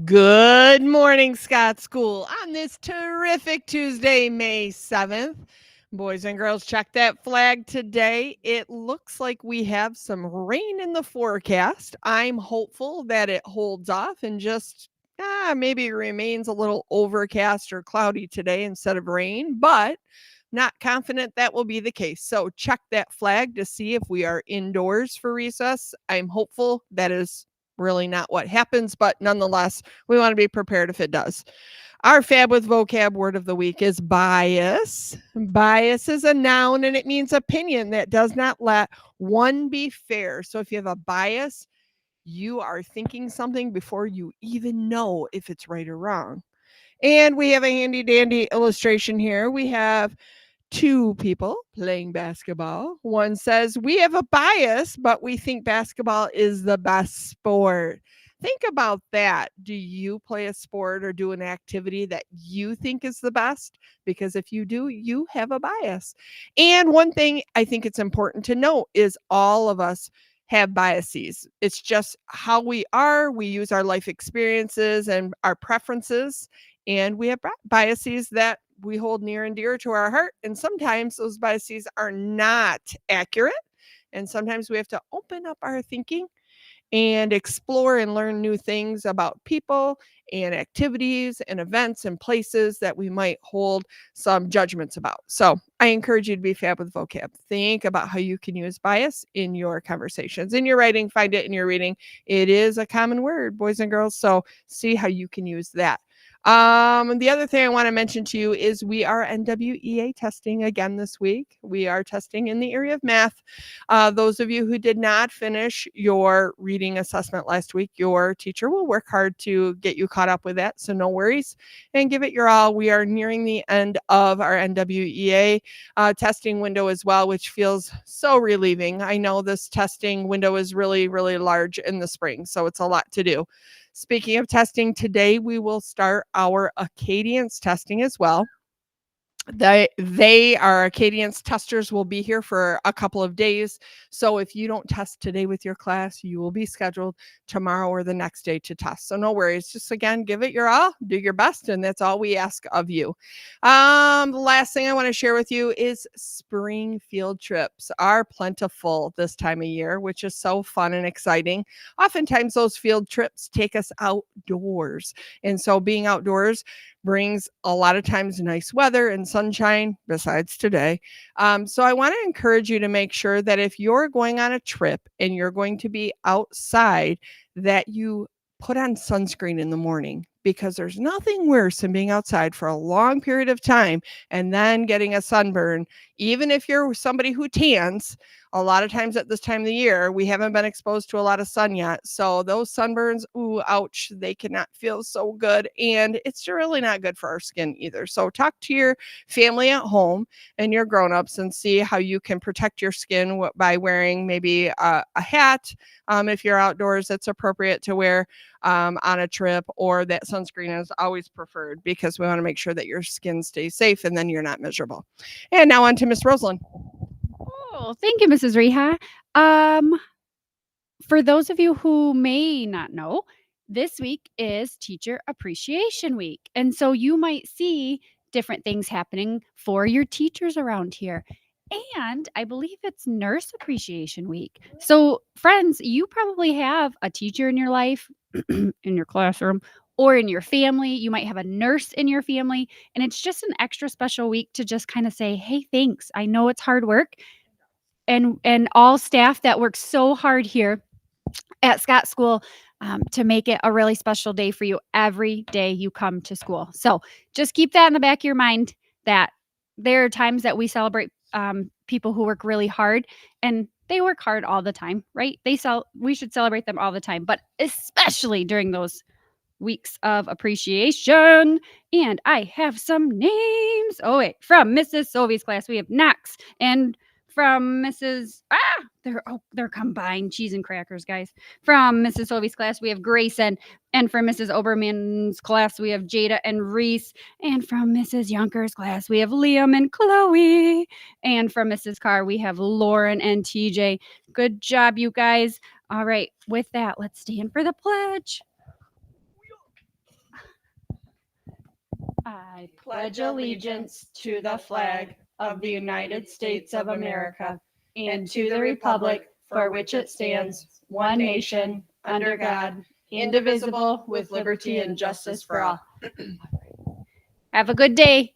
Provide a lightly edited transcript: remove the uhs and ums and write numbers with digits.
Good morning, Scott School, on this terrific Tuesday, May 7th. Boys and girls, check that flag today. It looks like we have some rain in the forecast. I'm hopeful that it holds off and just maybe remains a little overcast or cloudy today instead of rain, but not confident that will be the case. So check that flag to see if we are indoors for recess. I'm hopeful that is really not what happens, but nonetheless, we want to be prepared if it does. Our Fab with Vocab word of the week is bias. Bias is a noun and it means opinion that does not let one be fair. So if you have a bias, you are thinking something before you even know if it's right or wrong. And we have a handy dandy illustration here. We have two people playing basketball. One says, "We have a bias, but we think basketball is the best sport." Think about that. Do you play a sport or do an activity that you think is the best? Because if you do, you have a bias. And one thing I think it's important to note is all of us have biases. It's just how we are. We use our life experiences and our preferences, and we have biases that we hold near and dear to our heart. And sometimes those biases are not accurate. And sometimes we have to open up our thinking and explore and learn new things about people and activities and events and places that we might hold some judgments about. So I encourage you to be fab with vocab. Think about how you can use bias in your conversations, in your writing, find it in your reading. It is a common word, boys and girls. So see how you can use that. The other thing I want to mention to you is we are NWEA testing again this week. We are testing in the area of math. Those of you who did not finish your reading assessment last week, your teacher will work hard to get you caught up with that. So no worries and give it your all. We are nearing the end of our NWEA testing window as well, which feels so relieving. I know this testing window is really, really large in the spring, so it's a lot to do. Speaking of testing, today we will start our Acadience testing as well. Our Acadience testers will be here for a couple of days. So if you don't test today with your class, you will be scheduled tomorrow or the next day to test. So no worries. Just again, give it your all, do your best, and that's all we ask of you. The last thing I want to share with you is spring field trips are plentiful this time of year, which is so fun and exciting. Oftentimes those field trips take us outdoors. And so being outdoors brings a lot of times nice weather and sunshine besides today. So I want to encourage you to make sure that if you're going on a trip and you're going to be outside, that you put on sunscreen in the morning, because there's nothing worse than being outside for a long period of time and then getting a sunburn. Even if you're somebody who tans, a lot of times at this time of the year, we haven't been exposed to a lot of sun yet. So those sunburns, ooh, ouch, they cannot feel so good. And it's really not good for our skin either. So talk to your family at home and your grown-ups and see how you can protect your skin by wearing maybe a hat. If you're outdoors, that's appropriate to wear on a trip, or that sunscreen is always preferred, because we want to make sure that your skin stays safe and then you're not miserable. And now on to Miss Rosalind. Oh, thank you, Mrs. Reha. Um, for those of you who may not know, this week is Teacher Appreciation Week. And so you might see different things happening for your teachers around here. And I believe it's Nurse Appreciation Week. So, friends, you probably have a teacher in your life, in your classroom, or in your family. You might have a nurse in your family. And it's just an extra special week to just kind of say, hey, thanks. I know it's hard work. And all staff that work so hard here at Scott School to make it a really special day for you every day you come to school. So just keep that in the back of your mind, that there are times that we celebrate people who work really hard, and they work hard all the time, right? We should celebrate them all the time, but especially during those weeks of appreciation. And I have some names. Oh wait, from Mrs. Sovey's class we have Knox, and from Mrs. They're combined cheese and crackers, guys. From Mrs. Sovey's class we have Grayson, and from Mrs. Oberman's class we have Jada and Reese, and from Mrs. Younker's class we have Liam and Chloe, and from Mrs. Carr we have Lauren and TJ. Good job, you guys. All right, with that, let's stand for the pledge. I pledge allegiance to the flag of the United States of America and to the republic for which it stands, one nation, under God, indivisible, with liberty and justice for all. Have a good day.